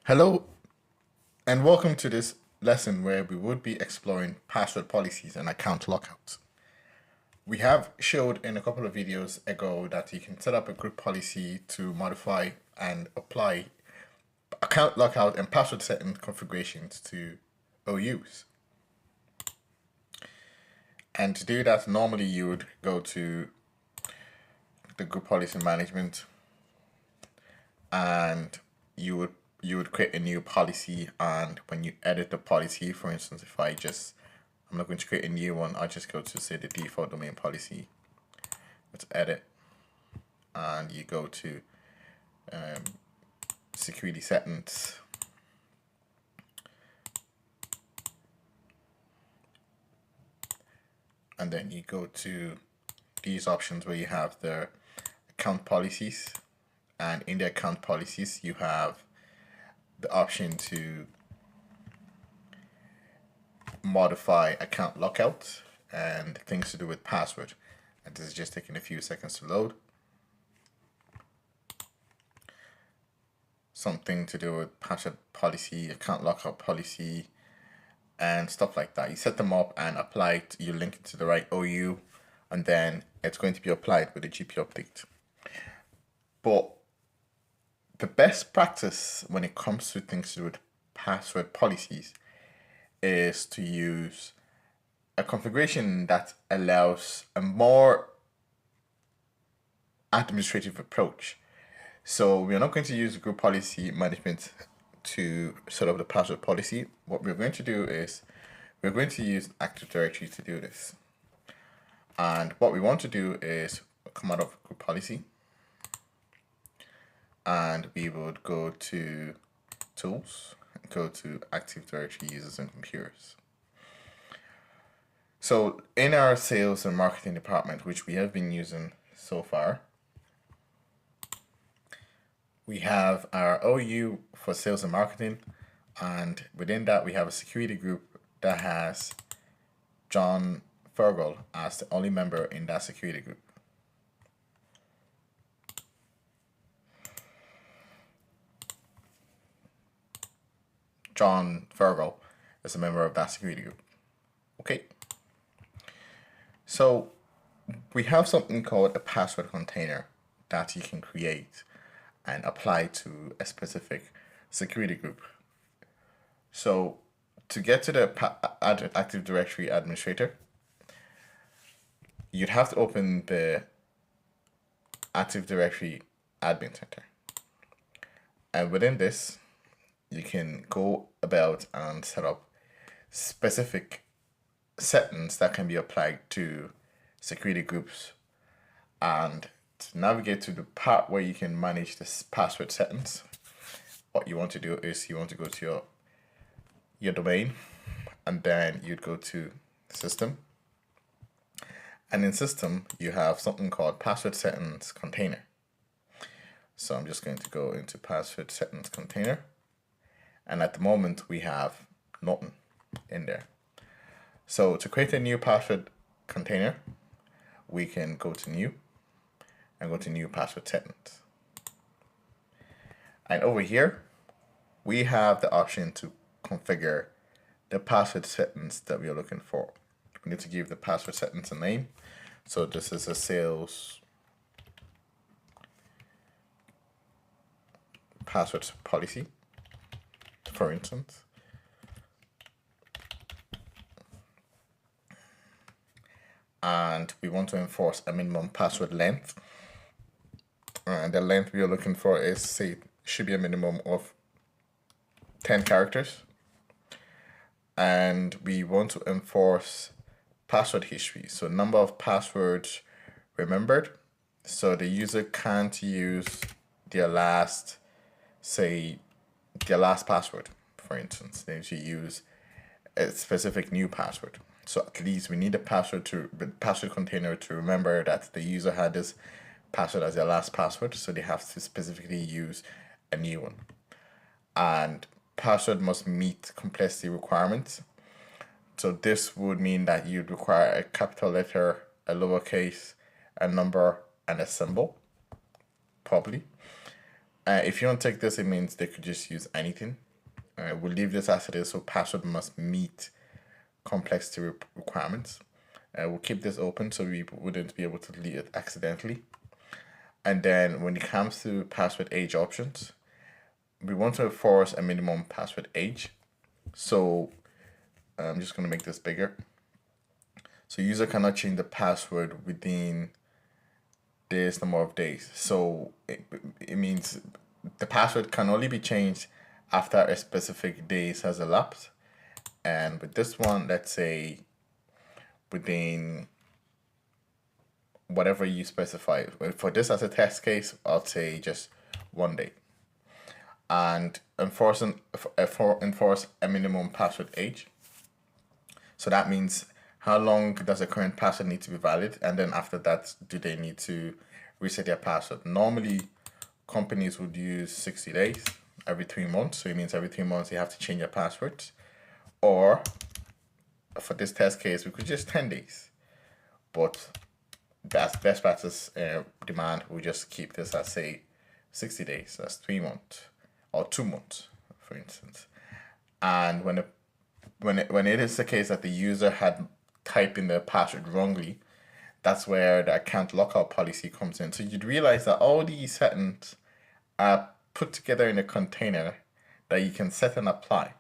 Hello and welcome to this lesson where we would be exploring password policies and account lockouts. We have showed in a couple of videos ago that you can set up a group policy to modify and apply account lockout and password setting configurations to OUs. And to do that, normally you would go to the group policy management and you would create a new policy, and when you edit the policy, for instance, if I'm not going to create a new one, I'll just go to say the default domain policy. Let's edit, and you go to security settings, and then you go to these options where you have the account policies, and in the account policies you have the option to modify account lockout and things to do with password. And this is just taking a few seconds to load. Something to do with password policy, account lockout policy, and stuff like that. You set them up and apply it, you link it to the right OU, and then it's going to be applied with a GP update. But the best practice when it comes to things to do with password policies is to use a configuration that allows a more administrative approach. So we're not going to use group policy management to set up the password policy. What we're going to do is we're going to use Active Directory to do this. And what we want to do is come out of group policy, and we would go to Tools, go to Active Directory Users and Computers. So in our sales and marketing department, which we have been using so far, we have our OU for sales and marketing, and within that we have a security group that has John Fergal as the only member in that security group. John Fergal is a member of that security group. Okay. So we have something called a password container that you can create and apply to a specific security group. So to get to the Active Directory administrator, you'd have to open the Active Directory admin center. And within this, you can go about and set up specific settings that can be applied to security groups. And to navigate to the part where you can manage this password settings, what you want to do is you want to go to your domain, and then you'd go to System. And in System, you have something called Password Settings Container. So I'm just going to go into Password Settings Container. And at the moment, we have nothing in there. So to create a new password container, we can go to New and go to New Password Settings. And over here, we have the option to configure the password settings that we are looking for. We need to give the password settings a name. So this is a sales password policy, for instance. And we want to enforce a minimum password length. And the length we are looking for is, say, should be a minimum of 10 characters. And we want to enforce password history, so number of passwords remembered. So the user can't use their last password, for instance. They should use a specific new password. So at least we need a password container to remember that the user had this password as their last password, so they have to specifically use a new one. And password must meet complexity requirements. So this would mean that you'd require a capital letter, a lowercase, a number, and a symbol, probably. If you don't take this, it means they could just use anything. We'll leave this as it is, so password must meet complexity requirements. We'll keep this open so we wouldn't be able to delete it accidentally. And then when it comes to password age options, we want to enforce a minimum password age. So I'm just going to make this bigger. So user cannot change the password within this number of days. So it means the password can only be changed after a specific days has elapsed. And with this one, let's say within whatever you specify. For this as a test case, I'll say just 1 day. And enforce a minimum password age. So that means how long does the current password need to be valid, and then after that, do they need to reset their password? Normally, companies would use 60 days every 3 months. So it means every 3 months you have to change your passwords. Or for this test case, we could just 10 days. But that's best practice demand. We just keep this as say 60 days. That's 3 months or 2 months, for instance. And when it is the case that the user had typed in their password wrongly, that's where the account lockout policy comes in. So you'd realize that all these settings are put together in a container that you can set and apply,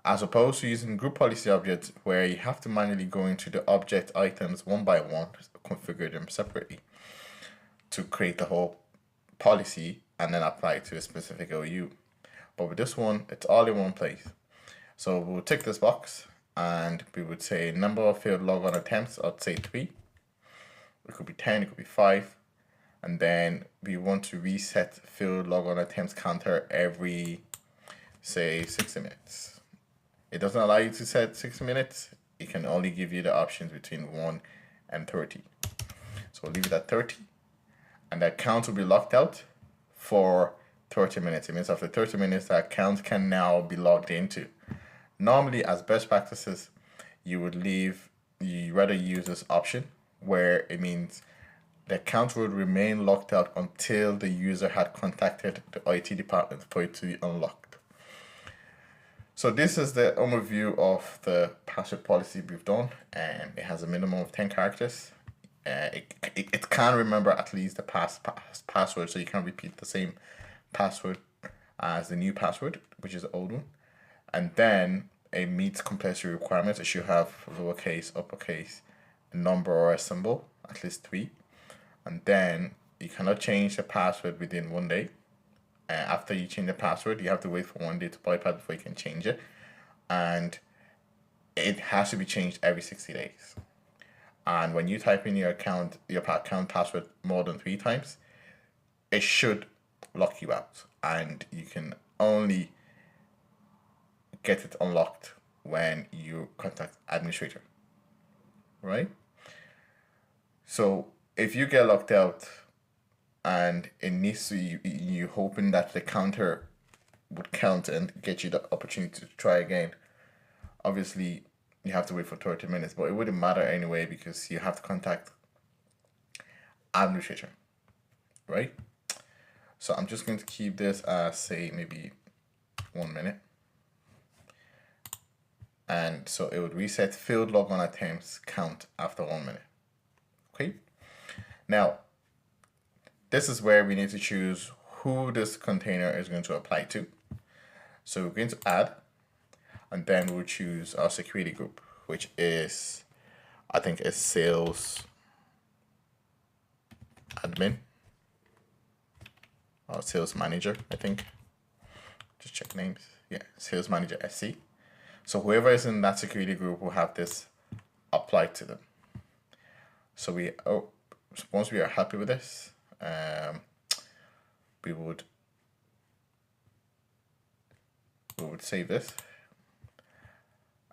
as opposed to using group policy objects where you have to manually go into the object items one by one, configure them separately to create the whole policy and then apply it to a specific OU. But with this one, it's all in one place. So we'll tick this box and we would say number of failed logon attempts, I'd say 3. It could be 10, it could be 5. And then we want to reset failed logon attempts counter every, say, 60 minutes. It doesn't allow you to set 60 minutes. It can only give you the options between 1 and 30. So we'll leave it at 30. And the account will be locked out for 30 minutes. It means after 30 minutes, the account can now be logged into. Normally, as best practices, you rather use this option where it means the account would remain locked out until the user had contacted the IT department for it to be unlocked. So this is the overview of the password policy we've done, and it has a minimum of 10 characters. It can remember at least the past password, so you can repeat the same password as the new password, which is the old one. And then it meets complexity requirements. It should have lowercase, uppercase, a number or a symbol, at least 3. And then you cannot change the password within 1 day. After you change the password, you have to wait for 1 day to bypass before you can change it. And it has to be changed every 60 days. And when you type in your account password more than 3 times, it should lock you out. And you can only get it unlocked when you contact administrator, right? So if you get locked out and it needs to, you hoping that the counter would count and get you the opportunity to try again, obviously you have to wait for 30 minutes, but it wouldn't matter anyway because you have to contact administrator, right? So I'm just going to keep this as say maybe 1 minute. And so it would reset failed logon attempts count after 1 minute. Okay. Now, this is where we need to choose who this container is going to apply to. So we're going to add, and then we'll choose our security group, which is, I think, is sales admin or sales manager, I think. Just check names. Yeah, sales manager SC. So whoever is in that security group will have this applied to them. So once we are happy with this, we would save this,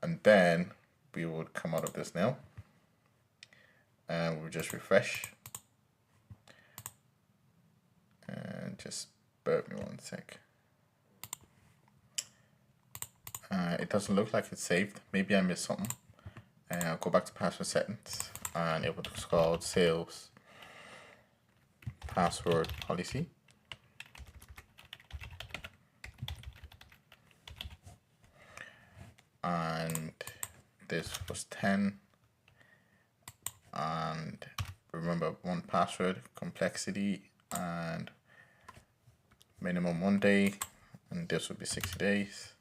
and then we would come out of this now, and we'll just refresh, and just bear with me 1 sec. It doesn't look like it's saved. Maybe I missed something. I'll go back to password settings, and it was called sales password policy. and this was 10, and remember, one password, complexity, and minimum 1 day, and this would be 60 days.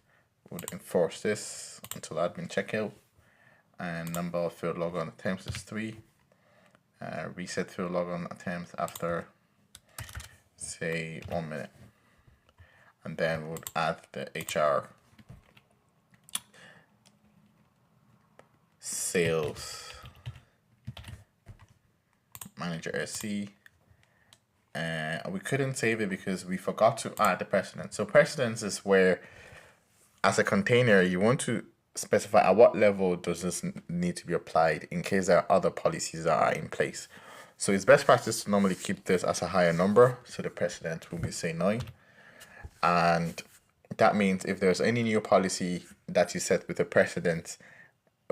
Would enforce this until admin checkout, and number of field logon attempts is 3. Reset field logon attempts after, say, 1 minute, and then we'll add the HR sales manager SC. We couldn't save it because we forgot to add the precedence. So precedence is where, as a container, you want to specify at what level does this need to be applied in case there are other policies that are in place. So it's best practice to normally keep this as a higher number. So the precedent will be, say, 9. And that means if there's any new policy that you set with a precedent,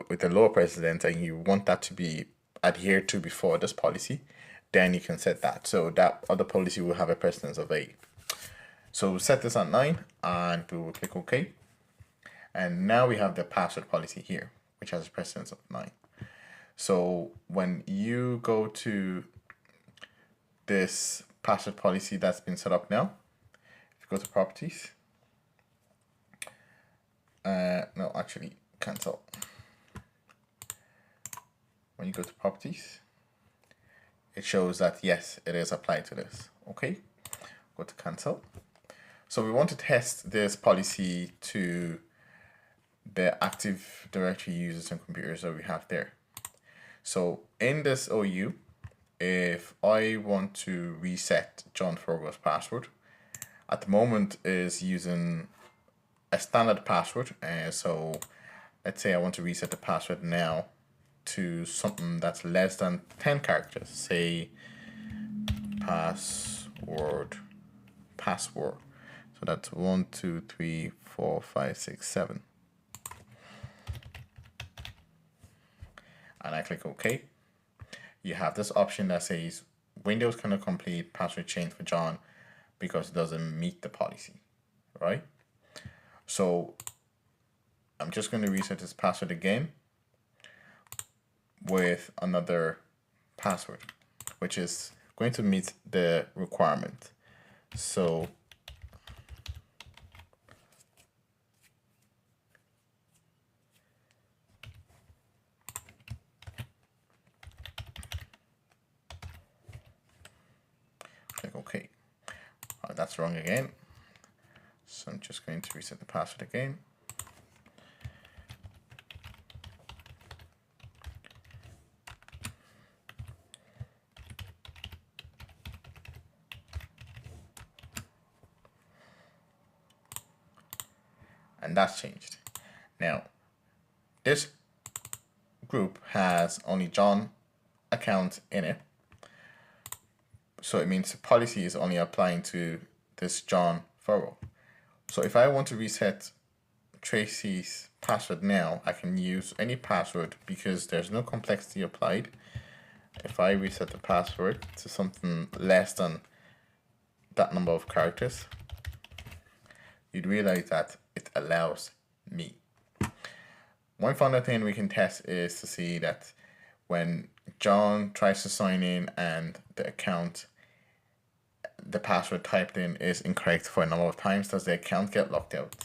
with a lower precedent, and you want that to be adhered to before this policy, then you can set that. So that other policy will have a precedence of 8. So we'll set this at 9, and we will click OK. And now we have the password policy here, which has a precedence of 9. So when you go to this password policy that's been set up now, if you go to properties, no, actually cancel. When you go to properties, it shows that yes, it is applied to this. Okay, go to cancel. So we want to test this policy to the Active Directory users and computers that we have there. So in this OU, if I want to reset John Forgo's password, at the moment is using a standard password. So let's say I want to reset the password now to something that's less than 10 characters, say password. So that's 1, 2, 3, 4, 5, 6, 7. And I click OK. You have this option that says Windows cannot complete password change for John because it doesn't meet the policy, right? So I'm just going to reset this password again with another password, which is going to meet the requirement. So click OK. That's wrong again. So I'm just going to reset the password again. And that's changed. Now, this group has only John account in it. So it means the policy is only applying to this John Furrow. So if I want to reset Tracy's password now, I can use any password because there's no complexity applied. If I reset the password to something less than that number of characters, you'd realize that it allows me. One final thing we can test is to see that when John tries to sign in and the account, the password typed in is incorrect for a number of times, does the account get locked out?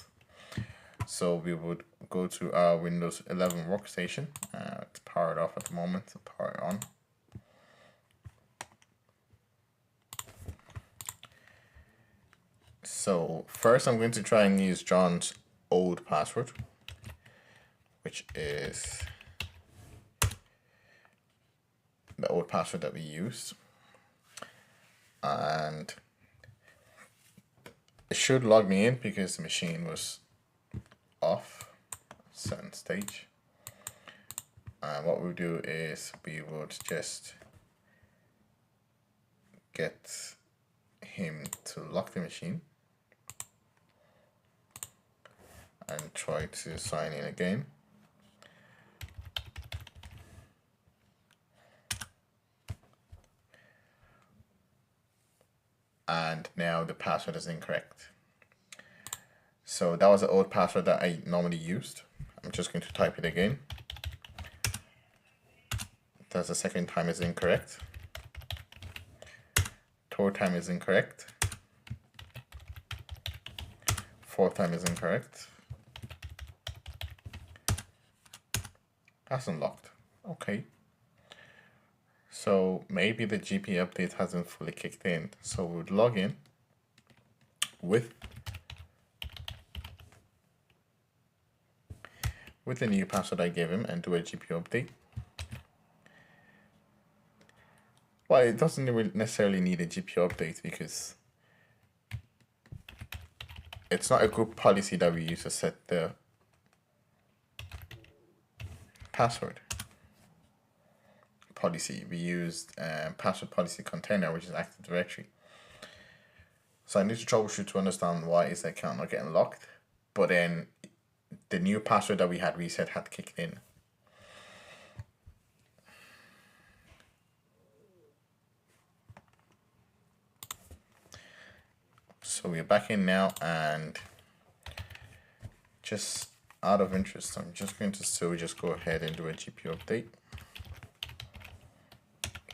So we would go to our Windows 11 workstation. It's powered off at the moment, so power it on. So first I'm going to try and use John's old password, which is the old password that we used. And it should log me in because the machine was off at a certain stage. And what we'll do is we would just get him to lock the machine and try to sign in again. And now the password is incorrect. So that was the old password that I normally used. I'm just just going to type it again. That's the second time is incorrect. Third time is incorrect. Fourth time is incorrect. That's unlocked. Okay. So maybe the GP update hasn't fully kicked in. So we would log in with the new password I gave him and do a GP update. Well, it doesn't really necessarily need a GP update because it's not a group policy that we use to set the password policy. We used password policy container, which is Active Directory. So I need to troubleshoot to understand why is the account not getting locked. But then the new password that we had reset had kicked in. So we're back in now, and just out of interest, I'm just going to still just go ahead and do a GP update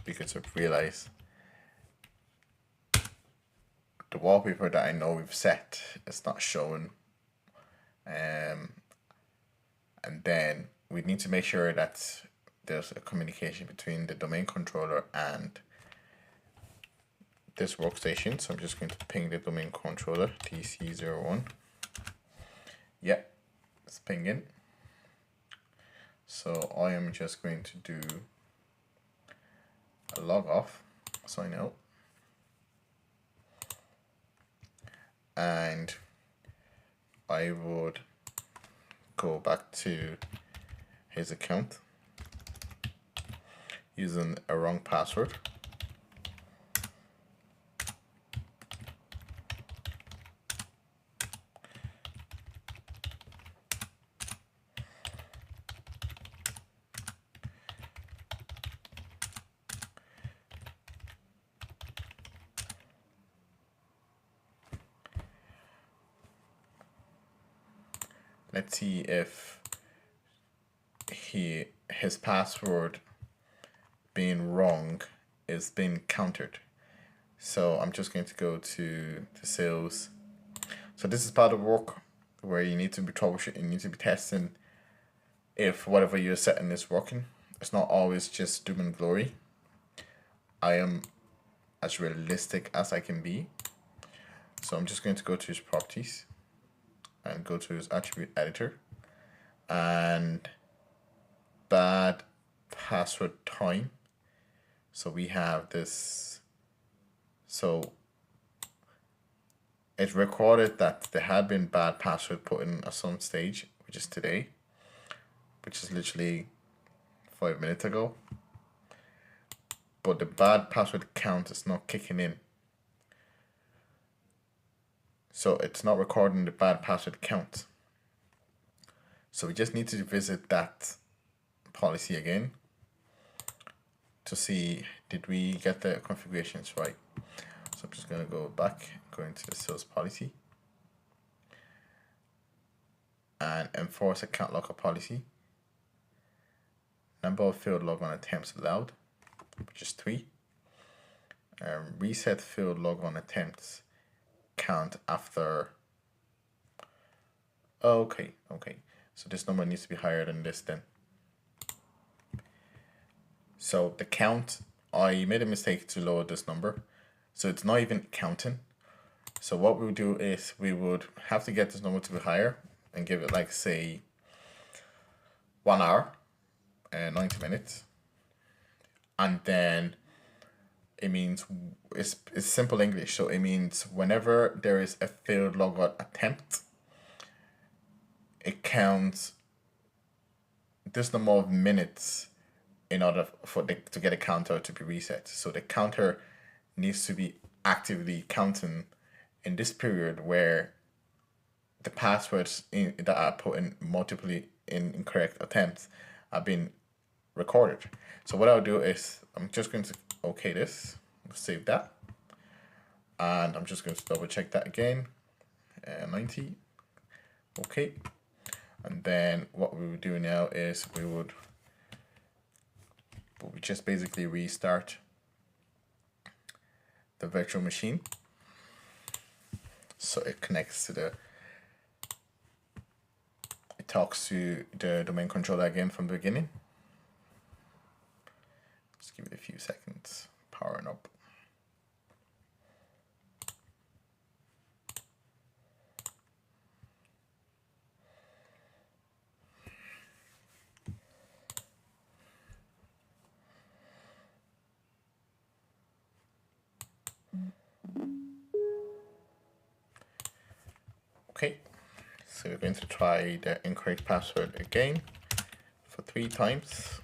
because I've realized the wallpaper that I know we've set is not showing. And then we need to make sure that there's a communication between the domain controller and this workstation. So I'm just going to ping the domain controller TC01. Yeah, it's pinging. So I am just going to do a log off, sign out, and I would go back to his account using a wrong password. Let's see if his password being wrong is being countered. So I'm just going to go to the sales. So this is part of work where you need to be troubleshooting, you need to be testing if whatever you're setting is working. It's not always just doom and glory. I am as realistic as I can be. So I'm just going to go to his properties and go to his attribute editor and bad password time. So we have this. So it recorded that there had been bad password put in at some stage, which is today, which is literally 5 minutes ago. But the bad password count is not kicking in. So it's not recording the bad password count. So we just need to visit that policy again to see did we get the configurations right. So I'm just going to go back, go into the sales policy and enforce account lockout policy. Number of failed logon attempts allowed, which is 3. Reset failed logon attempts count after. Okay. So this number needs to be higher than this then. So the count, I made a mistake to lower this number. So it's not even counting. So what we would do is we would have to get this number to be higher and give it like say 1 hour and 90 minutes. And then it means it's simple English. So it means whenever there is a failed logout attempt, it counts this number of minutes in order for to get a counter to be reset. So the counter needs to be actively counting in this period where the passwords that are put in multiply in incorrect attempts are being recorded. So what I'll do is I'm just going to okay this, save that, and I'm just going to double check that again. 90, okay. And then what we would do now is we would just basically restart the virtual machine. So it connects to it talks to the domain controller again from the beginning. Just give it a few seconds, powering up. Okay, so we're going to try the incorrect password again for 3 times.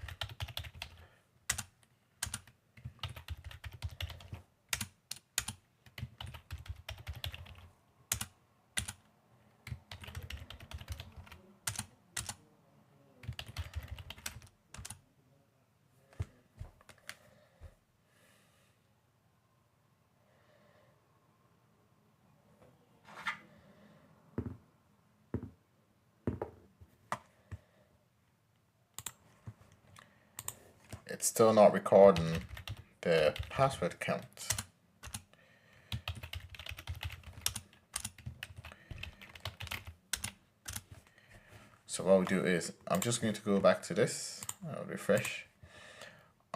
It's still not recording the password count. So what we do is, I'm just going to go back to this, I'll refresh,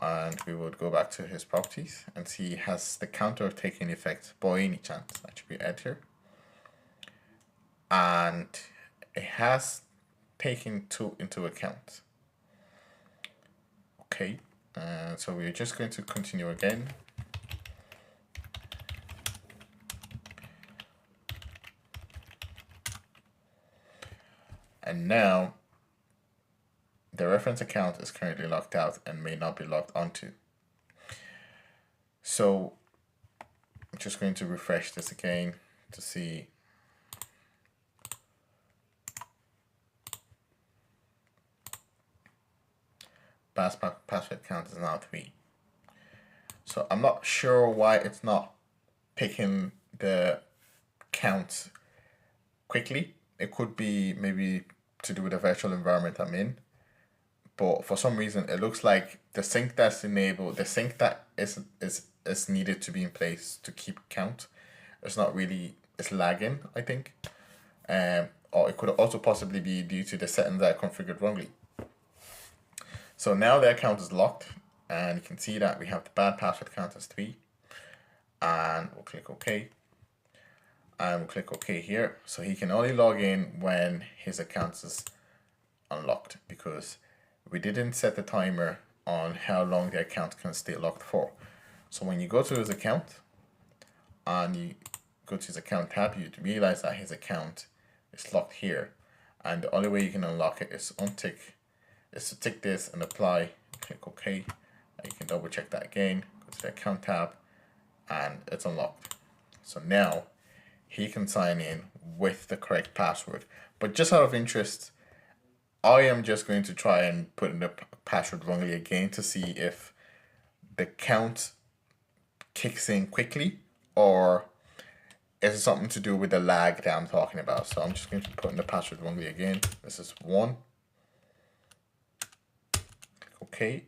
and we would go back to his properties and see, has the counter taken effect by any chance? That should be add here. And it has taken 2 into account. Okay, so we're just going to continue again. And now the reference account is currently locked out and may not be logged onto. So I'm just going to refresh this again to see. Password count is now 3. So I'm not sure why it's not picking the count quickly. It could be maybe to do with the virtual environment I'm in, but for some reason it looks like the sync that's enabled, the sync that is needed to be in place to keep count, it's not really, it's lagging, I think. Or it could also possibly be due to the settings that I configured wrongly. So now the account is locked, and you can see that we have the bad password count as 3, and we'll click OK, and we'll click OK here. So he can only log in when his account is unlocked, because we didn't set the timer on how long the account can stay locked for. So when you go to his account and you go to his account tab, you realize that his account is locked here, and the only way you can unlock it is to tick this and apply, click OK, and you can double check that again, go to the account tab, and it's unlocked. So now he can sign in with the correct password. But just out of interest, I am just going to try and put in the password wrongly again to see if the count kicks in quickly, or is it something to do with the lag that I'm talking about. So I'm just going to put in the password wrongly again. This is 1. Okay,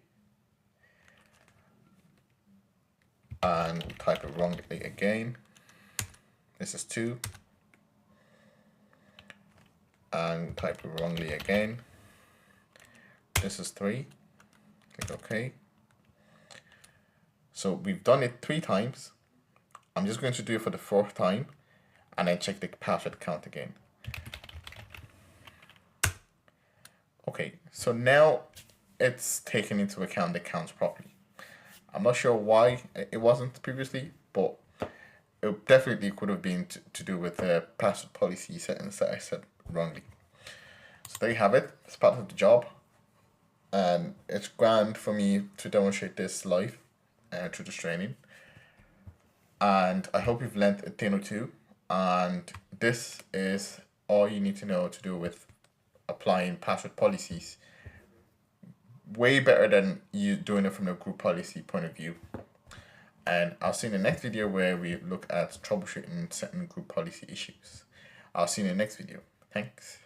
and we'll type it wrongly again. This is 2, and we'll type it wrongly again. This is 3. Click OK. So we've done it 3 times. I'm just going to do it for the 4th time, and then check the password count again. Okay, so now it's taken into account the counts properly. I'm not sure why it wasn't previously, but it definitely could have been to do with the password policy settings that I set wrongly. So there you have it. It's part of the job, and it's grand for me to demonstrate this live through this training. And I hope you've learned a thing or two, and this is all you need to know to do with applying password policies. Way better than you doing it from the group policy point of view. And I'll see you in the next video where we look at troubleshooting certain group policy issues. I'll see you in the next video. Thanks.